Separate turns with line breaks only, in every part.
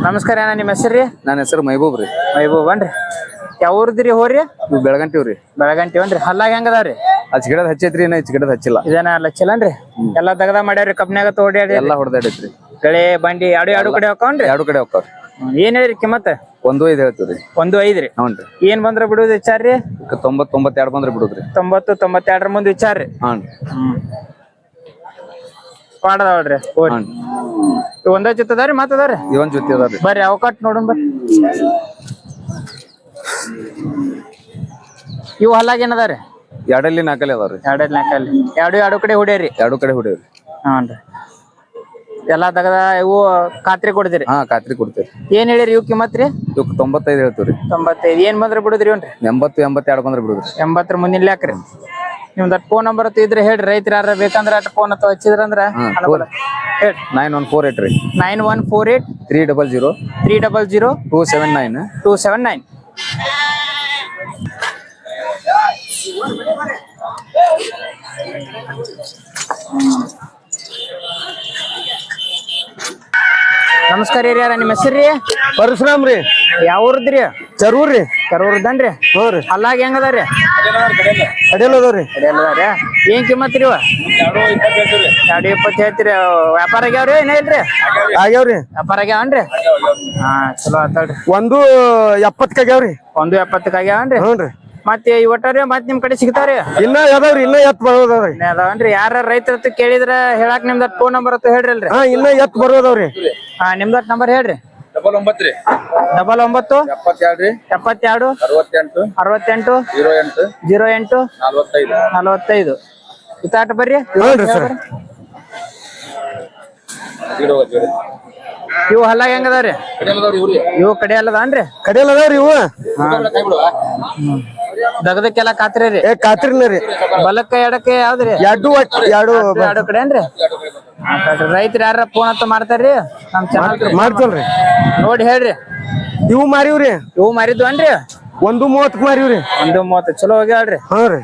ನಮಸ್ಕಾರ ಅಣ್ಣ, ನಿಮ್ಮ ಹೆಸರು?
ನನ್ನ ಹೆಸರು ಮೈಬೂಬ್ ರೀ.
ಮೈಬೂಬ್ ಅನ್ರಿ. ಯಾವ ಊರ್ದ್ರಿ ಹೋರಿ?
ನೀವು ಬೆಳಗಂಟಿವ್ರಿ.
ಬೆಳಗಂಟಿವನ್ರಿ. ಹಲ್ಲಾಗ ಹೆಂಗದಾವ್ರಿ?
ಹಚ್ ಗಿಡದ ಹಚ್ಚೈತ್ರಿ, ಇನ್ನ ಹಚ್ ಗಿಡದ ಹಚ್ಚಿಲ್ಲ.
ಇದೇನ ಲಚ್ಚಲನ್ರಿ? ಎಲ್ಲಾ ದಗದ ಮಾಡ್ಯಾವ್ರಿ, ಕಬ್ನ್ಯಾಗ ತೋಡ್ಯಾಡಿ
ಎಲ್ಲಾ ಹೊಡೆದಾಡೈತ್ರಿ.
ಗಳೆ ಬಂಡಿ ಎರಡು ಕಡೆ ಹೋಗ್ತಾವ್ರಿ.
ಎರಡು ಕಡೆ ಹೋಗ್ತಾವ್ರಿ.
ಏನ್ ಹೇಳಿರಿ ಕಿಮ್ಮತ್ತ?
1.5 ಹೇಳ್ತೀವ್ರಿ.
1.5 ರೀ.
ಹ್ಞೂನ್ರಿ.
ಏನ್ ಬಂದ್ರ ಬಿಡುದು ವಿಚಾರ್ರಿ?
90-92 ಬಂದ್ರೆ ಬಿಡುದ್ರಿ.
90-92 ಮುಂದೆ ವಿಚಾರ್ರಿ.
ಹ್ಞೂನ್ರಿ.
ಪಾಡದವ್ರಿ ಹೋರಿ. ಒಂದ ಜೊತೆದಾರಿ ಮಾತದಾರಿ?
ಇವನ್ ಜೊತೆ ಅದಾವ್ರಿ.
ಬರ್ರಿ ಅವಕಾಟ್ ನೋಡೋಣ ಬರ್ರಿ. ಇವು ಹಲ್ಲಾಗ ಏನದಾರಿ?
2 4 ಅದಾವ್ರಿ.
2 4 ಎರಡು ಕಡೆ ಹೊಡ್ಯಾರಿ.
2 ಕಡೆ ಹೊಡೇವ್ರಿ.
ಹಾನ್ರಿ. ಎಲ್ಲಾ ತಗದ ಇವು ಖಾತ್ರಿ ಕೊಡ್ತೀರಿ?
ಹಾ, ಖಾತ್ರಿ ಕೊಡ್ತೇವ್ರಿ.
ಏನ್ ಹೇಳಿರಿ ಇವ್ ಕಿಮ್ಮತ್ರಿ?
ಇವಕ್ಕೆ 95 ಹೇಳ್ತೀವ್ರಿ.
95. ಏನ್ ಬಂದ್ರೆ ಬಿಡುದ್ರಿ ಇವ್ನ್ರಿ?
80-82 ಬಂದ್ರೆ ಬಿಡುದ್ರಿ.
80 ಮುಂದಿನ ಲೆಕ್ರಿ. ನಿಮ್ದು ಫೋನ್ ನಂಬರ್ ಇದ್ರೆ ಹೇಳ್ರಿ, ರೈತರು ಯಾರ ಬೇಕಂದ್ರ ಅಟ್ ಫೋನ್ ಅಥವಾ ಹಚ್ಚಿದ್ರಂದ್ರ ಹೇಳ್ರಿ.
9148 ರೀ.
9148
300
300
279
279. ನಮಸ್ಕಾರ ರೀ. ಯಾರ ನಿಮ್ಮ ಹೆಸರು?
ಪರಶುರಾಮ್ ರೀ.
ಯಾವ ಊರದ್ರಿ?
ಚರೂರ್ ರೀ.
ಕರೂರ್ದನ್ರಿ.
ಹ್ಞೂ ರೀ.
ಅಲ್ಲಾಗ ಹೆಂಗದಾರಿ?
ಕಡೆಯಲ್ಲ ಅದಾವ್ರಿ.
ಅದಾವ್ರಿ. ಏನ್ ಕಿಮ್ಮತ್ರಿ ಇವ? 220 ಹೇಳ್ತೀರಿ. ವ್ಯಾಪಾರ ಆಗ್ಯಾವ್ರಿ ಏನ ಇಲ್ರಿ?
ಆಗ್ಯಾವ್ರಿ.
ವ್ಯಾಪಾರ ಆಗ್ಯಾವನ್ರಿ? ಹಾ, ಚಲೋ ಆತಲ್ರಿ.
170 ಆಗ್ಯಾವ್ರಿ.
170 ಆಗ್ಯಾವನ್ರಿ?
ಹ್ಞೂ ರೀ.
ಮತ್ತೆ ಈ ಒಟ್ಟಾರಿ ಮತ್ ನಿಮ್ ಕಡೆ ಸಿಗ್ತಾವ್ರಿ?
ಇನ್ನ ಅದಾವ್ರಿ, ಇನ್ನ ಎತ್ ಬರೋದವ್ರಿ.
ಅದಾವನ್ರಿ. ಯಾರ ರೈತರ ಕೇಳಿದ್ರ ಹೇಳಾಕ್ ನಿಮ್ದ ಫೋನ್ ನಂಬರ್ ಅಂತ ಹೇಳ್ರಿ ಅಲ್ರಿ?
ಹಾ, ಇನ್ನ ಎತ್ ಬರೋದವ್ರಿ.
ಹಾ, ನಿಮ್ದ ನಂಬರ್ ಹೇಳ್ರಿ.
99 ರೀ.
99
72
72
68
68 08 45 ಇತ್ತಾಟ ಬರ್ರಿ. ಇವು ಹಲ್ಲಾಗ ಹೆಂಗದಾವ್ರಿ? ಇವು ಕಡೆ ಅಲ್ಲದನ್ರಿ?
ಕಡೆಯಲ್ಲ ಅದಾವ್ರಿ ಇವು.
ದಗದಕ್ಕೆಲ್ಲ ಖಾತ್ರಿ ರೀ?
ಖಾತ್ರಿನ ರೀ.
ಬಲಕ್ಕ ಎಡಕ್ಕೆ ಯಾವ್ದ್ರಿ? ಎರಡು ಕಡೆ ಏನ್ರಿ? ರೈತರು ಯಾರ ಫೋನ್ ಅಂತ ಮಾಡ್ತಾರ್ರಿ ನಮ್ ಚಾನಲ್?
ಮಾಡ್ತಲ್ರಿ.
ನೋಡಿ ಹೇಳ್ರಿ.
ಇವು ಮಾರಿವ್ರಿ.
ಇವು ಮಾರಿದ್ವನ್ರಿ?
130 ಮಾರಿವ್ರಿ.
130. ಚಲೋ ಹೋಗ್ಯಾಳ್ರಿ.
ಹಾ ರೀ.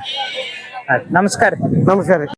ನಮಸ್ಕಾರ.
ನಮಸ್ಕಾರ ರೀ.